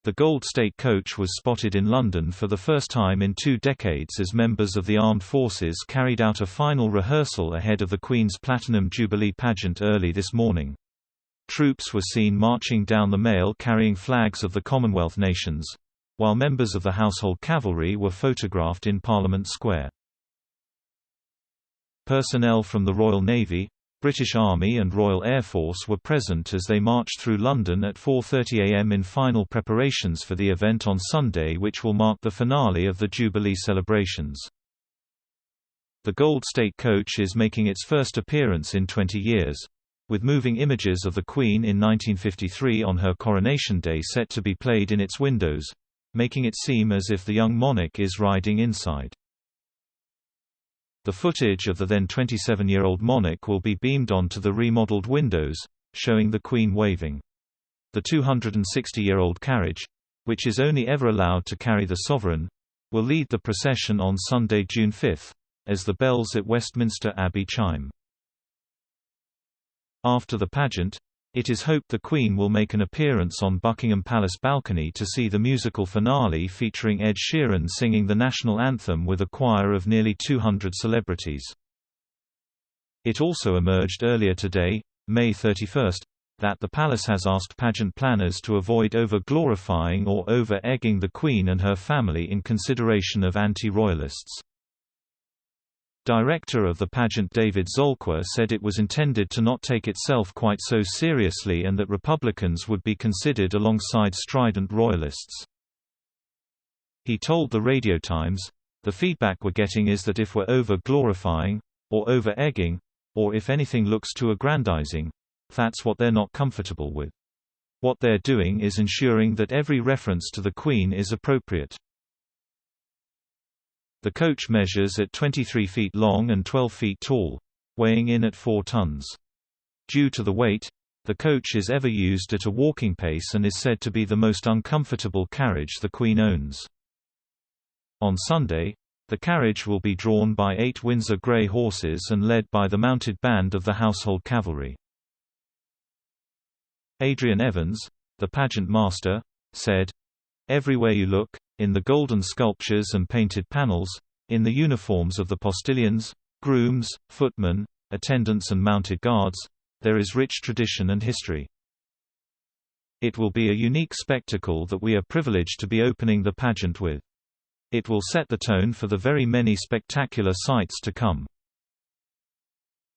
The Gold State Coach was spotted in London for the first time in 2 decades as members of the armed forces carried out a final rehearsal ahead of the Queen's Platinum Jubilee pageant early this morning. Troops were seen marching down the Maill carrying flags of the Commonwealth nations, while members of the Household Cavalry were photographed in Parliament Square. Personnel from the Royal Navy, British Army and Royal Air Force were present as they marched through London at 4:30 am in final preparations for the event on Sunday, which will mark the finale of the Jubilee celebrations. The Gold State Coach is making its first appearance in 20 years, with moving images of the Queen in 1953 on her coronation day set to be played in its windows, making it seem as if the young monarch is riding inside. The footage of the then 27-year-old monarch will be beamed onto the remodeled windows, showing the Queen waving. The 260-year-old carriage, which is only ever allowed to carry the sovereign, will lead the procession on Sunday, June 5, as the bells at Westminster Abbey chime. After the pageant, it is hoped the Queen will make an appearance on Buckingham Palace balcony to see the musical finale featuring Ed Sheeran singing the national anthem with a choir of nearly 200 celebrities. It also emerged earlier today, May 31, that the palace has asked pageant planners to avoid over-glorifying or over-egging the Queen and her family in consideration of anti-royalists. Director of the pageant David Zolkwa said it was intended to not take itself quite so seriously and that Republicans would be considered alongside strident royalists. He told the Radio Times, "The feedback we're getting is that if we're over-glorifying, or over-egging, or if anything looks too aggrandizing, that's what they're not comfortable with. What they're doing is ensuring that every reference to the Queen is appropriate." The coach measures at 23 feet long and 12 feet tall, weighing in at 4 tons. Due to the weight, the coach is ever used at a walking pace and is said to be the most uncomfortable carriage the Queen owns. On Sunday, the carriage will be drawn by 8 Windsor grey horses and led by the mounted band of the Household Cavalry. Adrian Evans, the pageant master, said, "Everywhere you look, in the golden sculptures and painted panels, in the uniforms of the postilions, grooms, footmen, attendants and mounted guards, there is rich tradition and history. It will be a unique spectacle that we are privileged to be opening the pageant with. It will set the tone for the very many spectacular sights to come."